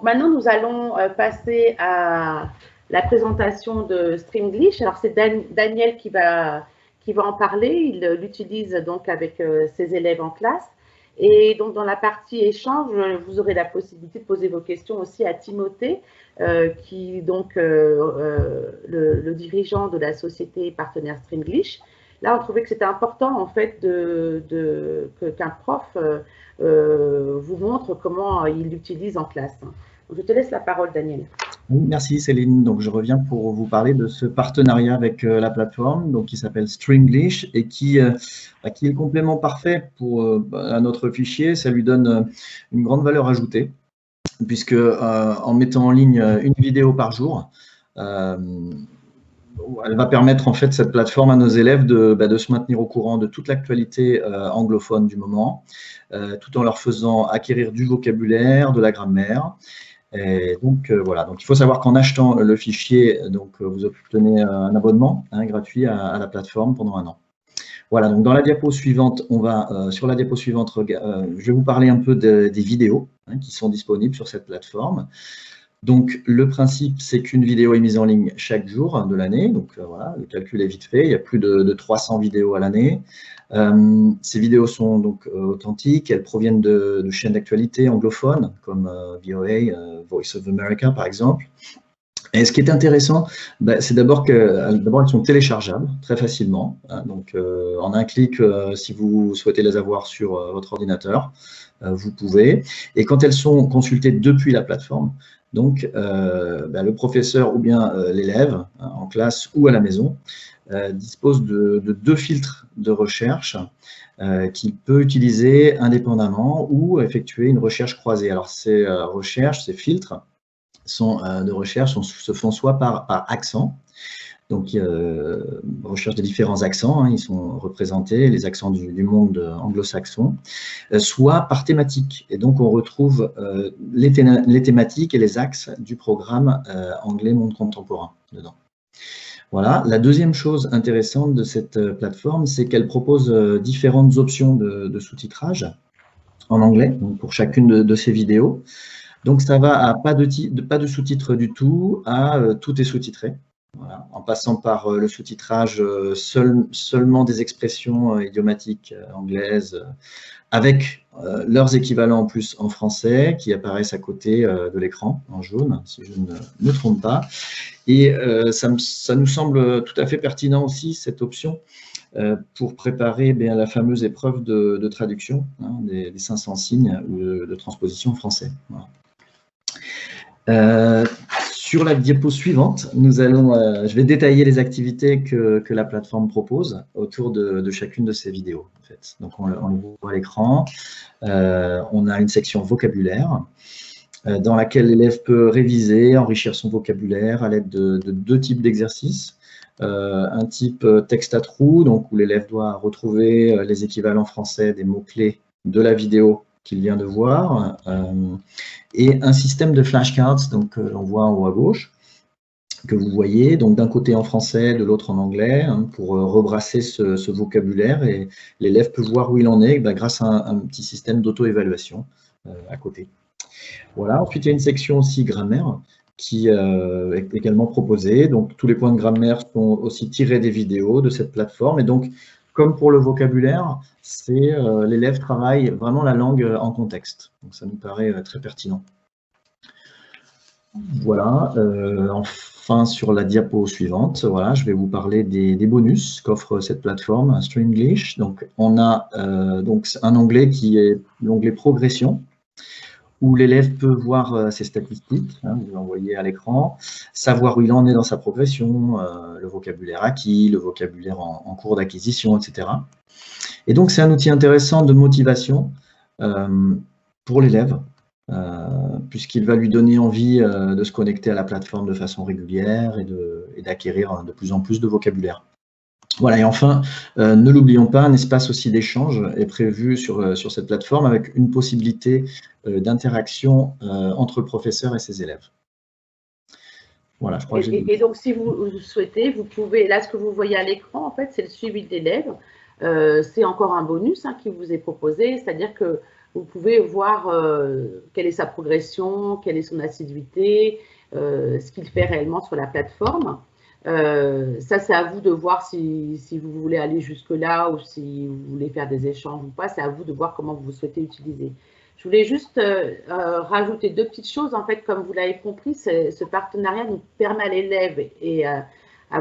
maintenant, nous allons passer à la présentation de Streamglish. Alors, c'est Daniel qui va en parler. Il l'utilise donc avec ses élèves en classe. Et donc, dans la partie échange, vous aurez la possibilité de poser vos questions aussi à Timothée, qui est donc le dirigeant de la société partenaire Streamglish. Là, on trouvait que c'était important, en fait, qu'un prof vous montre comment il l'utilise en classe. Je te laisse la parole, Daniel. Merci Céline. Donc, je reviens pour vous parler de ce partenariat avec la plateforme donc, qui s'appelle Streamglish et qui est le complément parfait à notre fichier. Ça lui donne une grande valeur ajoutée puisque en mettant en ligne une vidéo par jour, elle va permettre en fait cette plateforme à nos élèves de se maintenir au courant de toute l'actualité anglophone du moment, tout en leur faisant acquérir du vocabulaire, de la grammaire. Et donc voilà, donc il faut savoir qu'en achetant le fichier, donc vous obtenez un abonnement gratuit à la plateforme pendant 1 an. Voilà, donc dans la diapo suivante, sur la diapo suivante, je vais vous parler un peu des vidéos qui sont disponibles sur cette plateforme. Donc le principe, c'est qu'une vidéo est mise en ligne chaque jour de l'année. Donc voilà, le calcul est vite fait. Il y a plus de 300 vidéos à l'année. Ces vidéos sont donc authentiques. Elles proviennent de chaînes d'actualité anglophones comme VOA, Voice of America par exemple. Et ce qui est intéressant, c'est d'abord qu'elles sont téléchargeables très facilement. Donc en un clic, si vous souhaitez les avoir sur votre ordinateur, vous pouvez. Et quand elles sont consultées depuis la plateforme, donc le professeur ou bien l'élève en classe ou à la maison dispose de 2 filtres de recherche qu'il peut utiliser indépendamment ou effectuer une recherche croisée. Alors ces filtres de recherche se font soit par accent, donc recherche des différents accents, ils sont représentés, les accents du monde anglo-saxon, soit par thématique. Et donc on retrouve les thématiques et les axes du programme anglais monde contemporain dedans. Voilà. La deuxième chose intéressante de cette plateforme, c'est qu'elle propose différentes options de sous-titrage en anglais, donc pour chacune de ces vidéos. Donc ça va à pas de sous-titres du tout, à tout est sous-titré. Voilà, en passant par le sous-titrage seulement des expressions idiomatiques anglaises, avec leurs équivalents en plus en français qui apparaissent à côté de l'écran en jaune, si je ne me trompe pas. Et ça nous semble tout à fait pertinent aussi, cette option, pour préparer la fameuse épreuve de traduction des 500 signes ou de transposition en français. Voilà. Sur la diapo suivante, je vais détailler les activités que la plateforme propose autour de chacune de ces vidéos. En fait. Donc, on le voit à l'écran. On a une section vocabulaire dans laquelle l'élève peut réviser, enrichir son vocabulaire à l'aide de 2 types d'exercices. Un type texte à trous, donc où l'élève doit retrouver les équivalents français des mots-clés de la vidéo qu'il vient de voir, et un système de flashcards, donc on voit en haut à gauche, que vous voyez, donc d'un côté en français, de l'autre en anglais, pour rebrasser ce vocabulaire, et l'élève peut voir où il en est grâce à un petit système d'auto-évaluation à côté. Voilà, ensuite il y a une section aussi grammaire, qui est également proposée, donc tous les points de grammaire sont aussi tirés des vidéos de cette plateforme, et donc comme pour le vocabulaire, l'élève travaille vraiment la langue en contexte. Donc ça nous paraît très pertinent. Voilà, enfin sur la diapo suivante, voilà, je vais vous parler des bonus qu'offre cette plateforme, Streamglish. Donc on a donc un onglet qui est l'onglet progression, où l'élève peut voir ses statistiques, vous l'envoyez à l'écran, savoir où il en est dans sa progression, le vocabulaire acquis, le vocabulaire en cours d'acquisition, etc. Et donc, c'est un outil intéressant de motivation pour l'élève, puisqu'il va lui donner envie de se connecter à la plateforme de façon régulière et d'acquérir de plus en plus de vocabulaire. Voilà, et enfin, ne l'oublions pas, un espace aussi d'échange est prévu sur cette plateforme avec une possibilité d'interaction entre le professeur et ses élèves. Voilà, je crois que et donc, si vous souhaitez, vous pouvez, là, ce que vous voyez à l'écran, en fait, c'est le suivi de l'élève. C'est encore un bonus qui vous est proposé, c'est-à-dire que vous pouvez voir quelle est sa progression, quelle est son assiduité, ce qu'il fait réellement sur la plateforme. Ça, c'est à vous de voir si vous voulez aller jusque-là ou si vous voulez faire des échanges ou pas. C'est à vous de voir comment vous souhaitez utiliser. Je voulais juste rajouter 2 petites choses. En fait, comme vous l'avez compris, ce partenariat nous permet à l'élève et à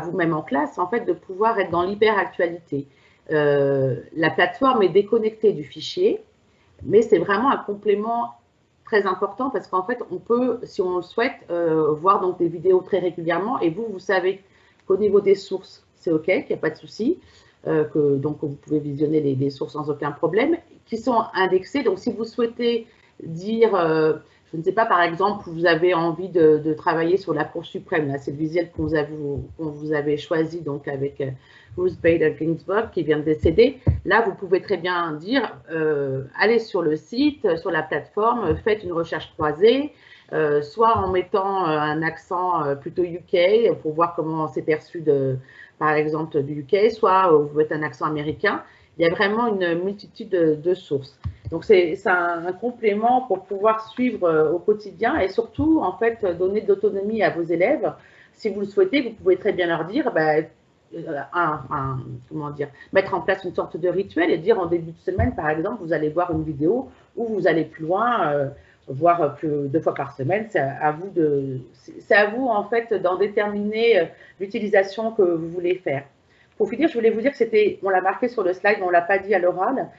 vous-même en classe, en fait, de pouvoir être dans l'hyperactualité. La plateforme est déconnectée du fichier, mais c'est vraiment un complément très important parce qu'en fait, on peut, si on le souhaite, voir donc des vidéos très régulièrement. Et vous savez qu'au niveau des sources, c'est OK, qu'il n'y a pas de souci, donc vous pouvez visionner les sources sans aucun problème, qui sont indexées. Donc, si vous souhaitez dire, je ne sais pas, par exemple, vous avez envie de travailler sur la Cour suprême, là, c'est le visuel qu'on vous avez choisi donc avec Ruth Bader Ginsburg qui vient de décéder. Là, vous pouvez très bien dire, allez sur le site, sur la plateforme, faites une recherche croisée, soit en mettant un accent plutôt UK pour voir comment c'est perçu par exemple du UK, soit vous mettez un accent américain. Il y a vraiment une multitude de sources. Donc, c'est un complément pour pouvoir suivre au quotidien et surtout, en fait, donner de l'autonomie à vos élèves. Si vous le souhaitez, vous pouvez très bien leur dire, comment dire, mettre en place une sorte de rituel et dire en début de semaine, par exemple, vous allez voir une vidéo où vous allez plus loin, voire 2 fois par semaine. C'est à vous, en fait, d'en déterminer l'utilisation que vous voulez faire. Pour finir, je voulais vous dire que c'était, on l'a marqué sur le slide, mais on ne l'a pas dit à l'oral.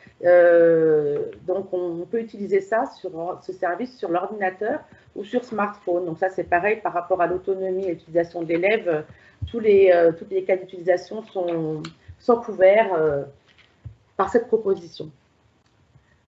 Donc, on peut utiliser ça sur ce service sur l'ordinateur ou sur smartphone. Donc, ça, c'est pareil par rapport à l'autonomie et l'utilisation de l'élève. Tous les cas d'utilisation sont couverts par cette proposition.